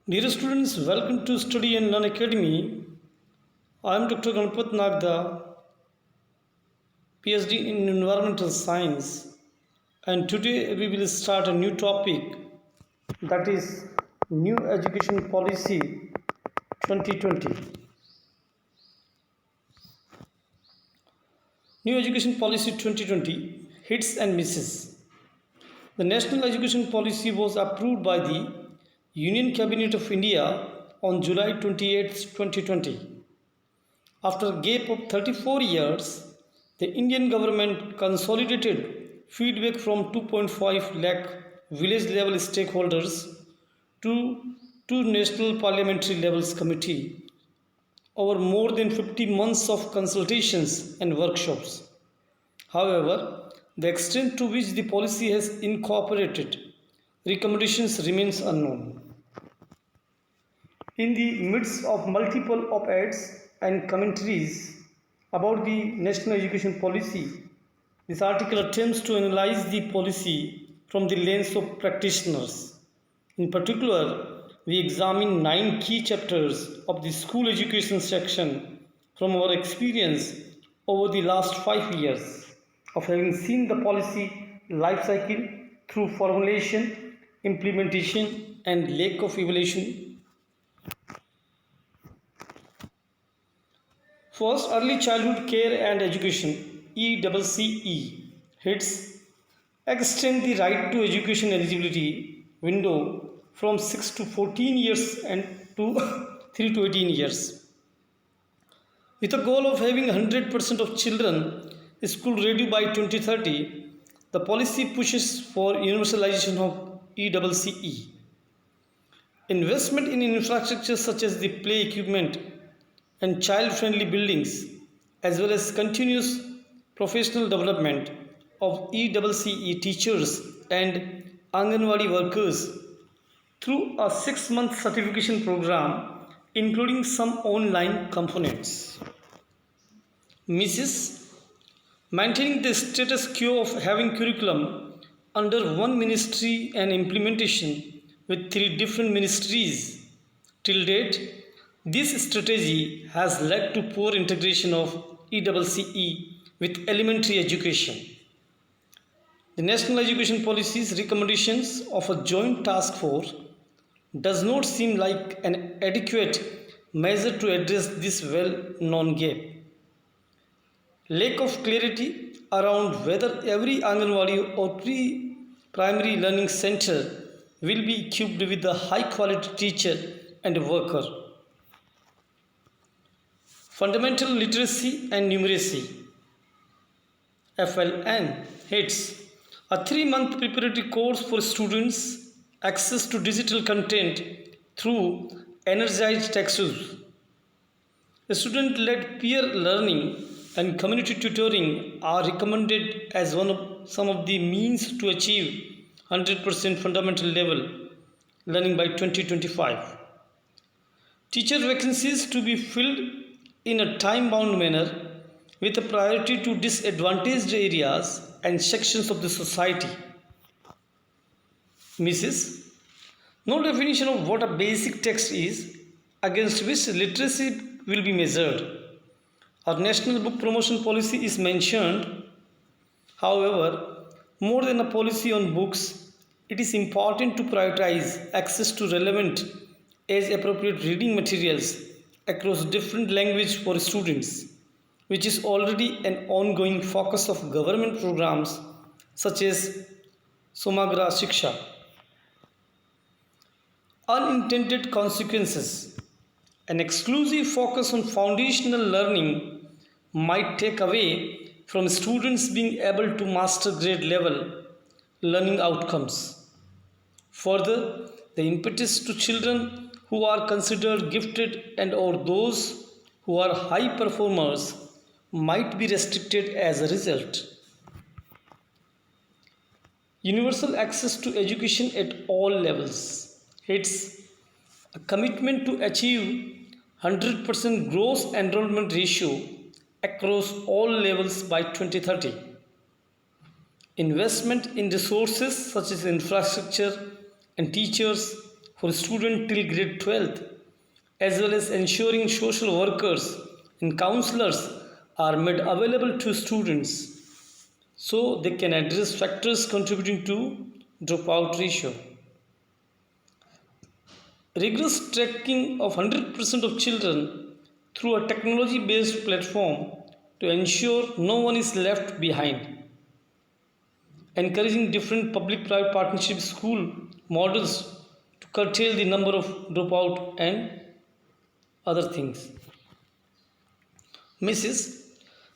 Dear students, welcome to Study and Learn Academy. I am Dr. Ganpat Nagda, PhD in Environmental Science, and today we will start a new topic, that is New Education Policy 2020. New Education Policy 2020 hits and misses. The National Education Policy was approved by the Union Cabinet of India on July 28, 2020. After a gap of 34 years, the Indian government consolidated feedback from 2.5 lakh village level stakeholders to two national parliamentary levels committee over more than 50 months of consultations and workshops. However, the extent to which the policy has incorporated recommendations remains unknown. In the midst of multiple op-eds and commentaries about the national education policy, this article attempts to analyze the policy from the lens of practitioners. In particular, we examine 9 key chapters of the school education section from our experience over the last 5 years of having seen the policy life cycle through formulation, implementation, and lack of evaluation. First, early childhood care and education (ECCE) hits extend the right to education eligibility window from 6 to 14 years and to 3 to 18 years. With a goal of having 100% of children school ready by 2030, the policy pushes for universalization of ECCE. Investment in infrastructure such as the play equipment and child friendly buildings, as well as continuous professional development of ECCE teachers and Anganwadi workers through a 6-month certification program, including some online components. Mrs. Maintaining the status quo of having curriculum under one ministry and implementation with 3 different ministries. Till date, this strategy has led to poor integration of ECCE with elementary education. The National Education Policy's recommendations of a joint task force does not seem like an adequate measure to address this well-known gap. Lack of clarity around whether every Anganwadi or pre-primary learning center will be equipped with a high-quality teacher and worker. Fundamental Literacy and Numeracy FLN hits a 3-month preparatory course for students, access to digital content through energized textbooks. Student-led peer learning and community tutoring are recommended as some of the means to achieve 100% fundamental level learning by 2025. Teacher vacancies to be filled in a time-bound manner with a priority to disadvantaged areas and sections of the society. Mrs. No definition of what a basic text is against which literacy will be measured. Our national book promotion policy is mentioned. However, more than a policy on books, it is important to prioritize access to relevant age appropriate reading materials across different languages for students, which is already an ongoing focus of government programs such as Somagra Shiksha. Unintended consequences. An exclusive focus on foundational learning might take away from students being able to master grade level learning outcomes. Further, the impetus to children who are considered gifted and or those who are high performers might be restricted as a result. Universal access to education at all levels. It's a commitment to achieve 100% gross enrollment ratio across all levels by 2030. Investment in resources such as infrastructure and teachers for students till grade 12th, as well as ensuring social workers and counselors are made available to students so they can address factors contributing to dropout ratio. Rigorous tracking of 100% of children through a technology-based platform to ensure no one is left behind. Encouraging different public-private partnership school models to curtail the number of dropout and other things. Mrs.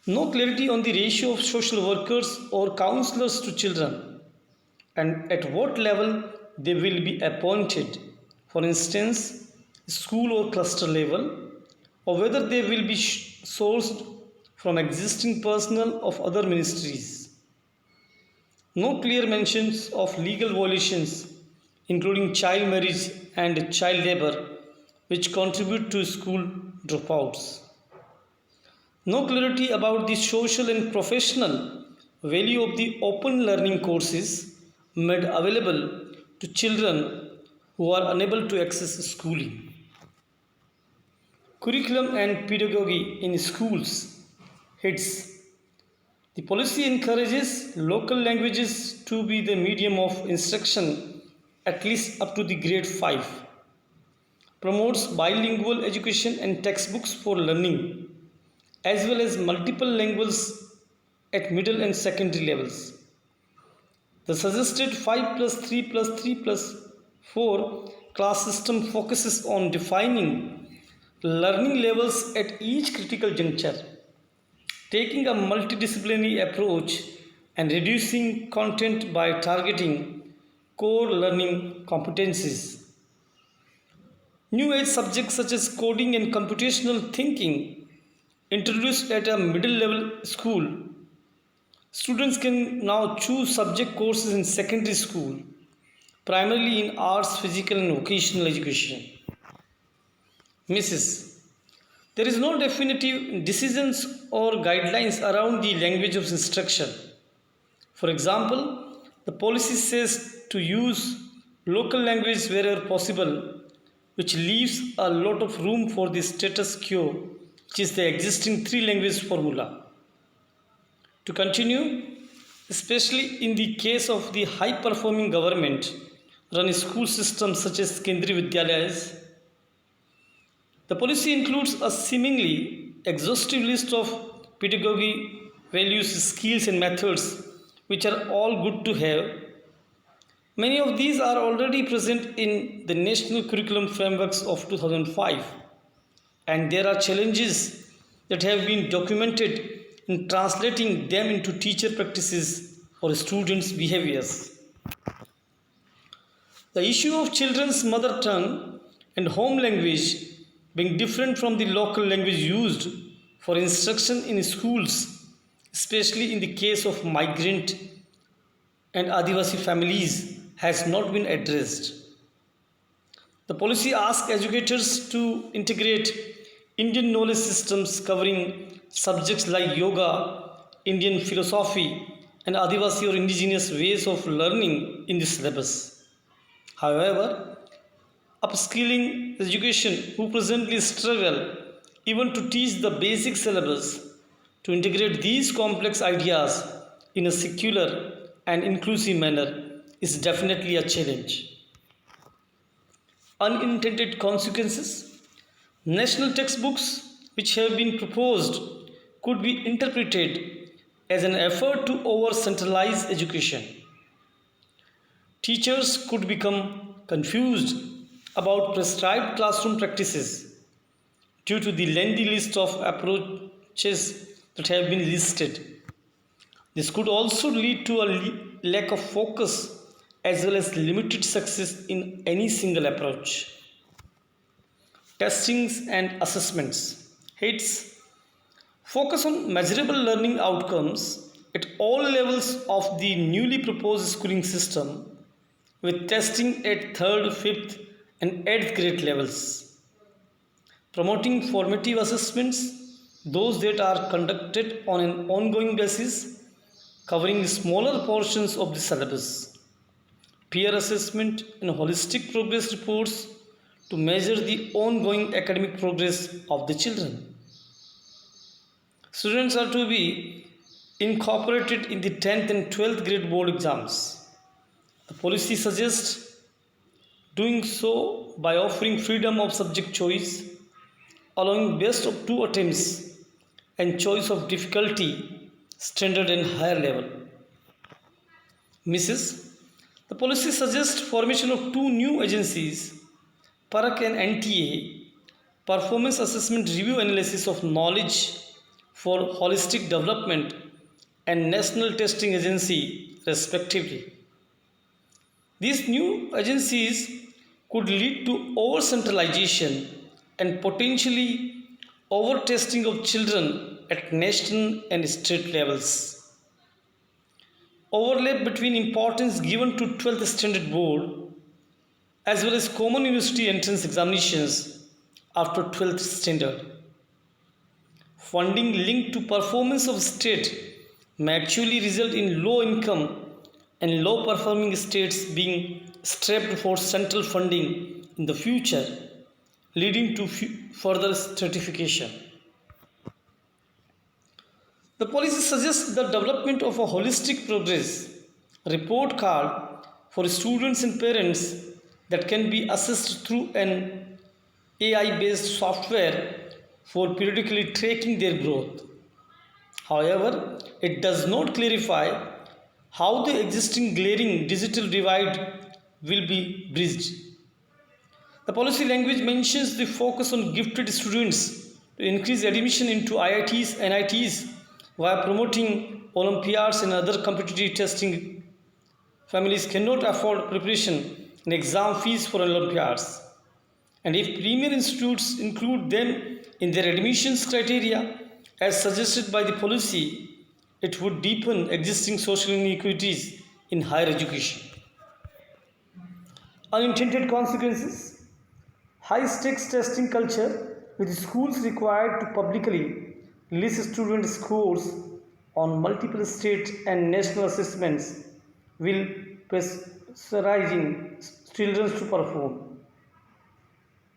No clarity on the ratio of social workers or counselors to children and at what level they will be appointed, for instance, school or cluster level, or whether they will be sourced from existing personnel of other ministries. No clear mentions of legal violations, including child marriage and child labor, which contribute to school dropouts. No clarity about the social and professional value of the open learning courses made available to children who are unable to access schooling. Curriculum and pedagogy in schools hits. The policy encourages local languages to be the medium of instruction at least up to the grade 5. Promotes bilingual education and textbooks for learning, as well as multiple languages at middle and secondary levels. The suggested 5 plus 3 plus 3 plus 4 class system focuses on defining learning levels at each critical juncture, taking a multidisciplinary approach and reducing content by targeting core learning competencies. New age subjects such as coding and computational thinking introduced at a middle level school. Students can now choose subject courses in secondary school, primarily in arts, physical and vocational education. Mrs. There is no definitive decisions or guidelines around the language of instruction. For example, the policy says to use local language wherever possible, which leaves a lot of room for the status quo, which is the existing three language formula, to continue, especially in the case of the high performing government run school systems such as Kendriya Vidyalayas. The policy includes a seemingly exhaustive list of pedagogy, values, skills, and methods, which are all good to have. Many of these are already present in the National Curriculum Frameworks of 2005, and there are challenges that have been documented in translating them into teacher practices or students' behaviors. The issue of children's mother tongue and home language being different from the local language used for instruction in schools, especially in the case of migrant and Adivasi families, has not been addressed. The policy asks educators to integrate Indian knowledge systems covering subjects like yoga, Indian philosophy, and Adivasi or indigenous ways of learning in the syllabus. However, upskilling education who presently struggle even to teach the basic syllabus to integrate these complex ideas in a secular and inclusive manner is definitely a challenge. Unintended consequences. National textbooks which have been proposed could be interpreted as an effort to over-centralize education. Teachers could become confused about prescribed classroom practices due to the lengthy list of approaches that have been listed. This could also lead to a lack of focus as well as limited success in any single approach. Testings and assessments. Hits. Focus on measurable learning outcomes at all levels of the newly proposed schooling system, with testing at 3rd, 5th, and 8th grade levels. Promoting formative assessments, those that are conducted on an ongoing basis, covering smaller portions of the syllabus. peer assessment, and holistic progress reports to measure the ongoing academic progress of the children. Students are to be incorporated in the 10th and 12th grade board exams. The policy suggests doing so by offering freedom of subject choice, allowing best of two attempts and choice of difficulty, standard and higher level. Mrs. The policy suggests formation of two new agencies, PARAC and NTA, Performance Assessment Review Analysis of Knowledge for Holistic Development and National Testing Agency, respectively. These new agencies could lead to over-centralization and potentially over-testing of children at national and state levels. Overlap between importance given to 12th Standard Board as well as common university entrance examinations after 12th Standard. Funding linked to performance of state may actually result in low income and low performing states being strapped for central funding in the future, leading to further stratification. The policy suggests the development of a holistic progress report card for students and parents that can be assessed through an AI-based software for periodically tracking their growth. However, it does not clarify how the existing glaring digital divide will be bridged. The policy language mentions the focus on gifted students to increase admission into IITs and NITs via promoting Olympiads and other competitive testing. Families cannot afford preparation and exam fees for Olympiads. And if premier institutes include them in their admissions criteria as suggested by the policy, it would deepen existing social inequities in higher education. Unintended consequences: high stakes testing culture with schools required to publicly list student scores on multiple state and national assessments will pressurizing children to perform,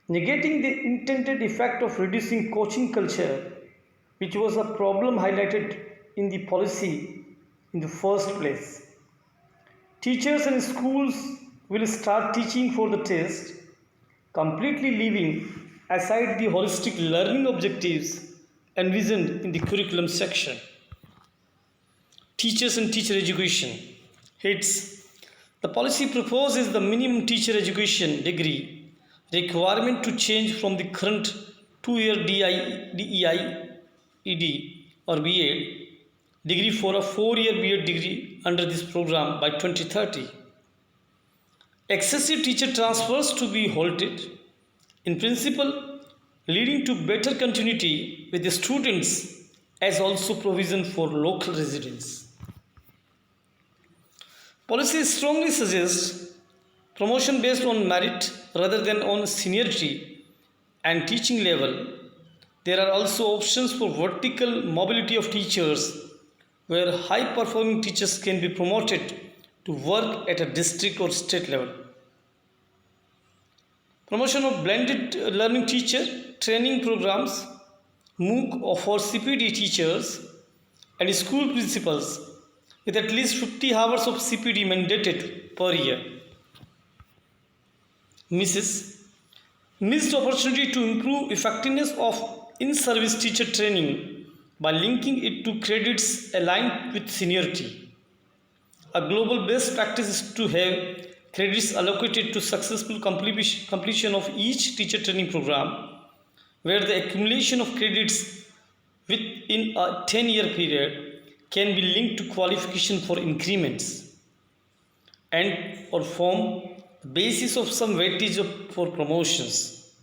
negating the intended effect of reducing coaching culture, which was a problem highlighted in the policy in the first place. Teachers and schools will start teaching for the test, completely leaving aside the holistic learning objectives envisioned in the curriculum section. Teachers and teacher education. HITS. The policy proposes the minimum teacher education degree requirement to change from the current 2-year DEI or BA degree for a 4-year BA degree under this program by 2030. Excessive teacher transfers to be halted, in principle, leading to better continuity with the students as also provision for local residents. Policy strongly suggests promotion based on merit rather than on seniority and teaching level. There are also options for vertical mobility of teachers where high performing teachers can be promoted to work at a district or state level. Promotion of blended learning teacher training programs, MOOC for CPD teachers and school principals with at least 50 hours of CPD mandated per year. Missed opportunity to improve effectiveness of in-service teacher training by linking it to credits aligned with seniority. A global best practice is to have credits allocated to successful completion of each teacher training program, where the accumulation of credits within a 10-year period can be linked to qualification for increments and or form the basis of some weightage for promotions.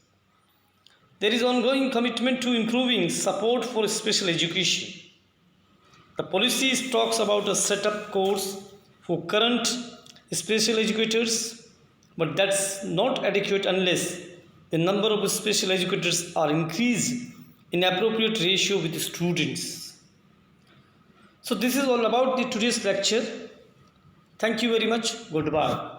There is ongoing commitment to improving support for special education. The policy talks about a setup course for current special educators, but that's not adequate unless the number of special educators are increased in appropriate ratio with the students. So this is all about the today's lecture. Thank you very much. Goodbye.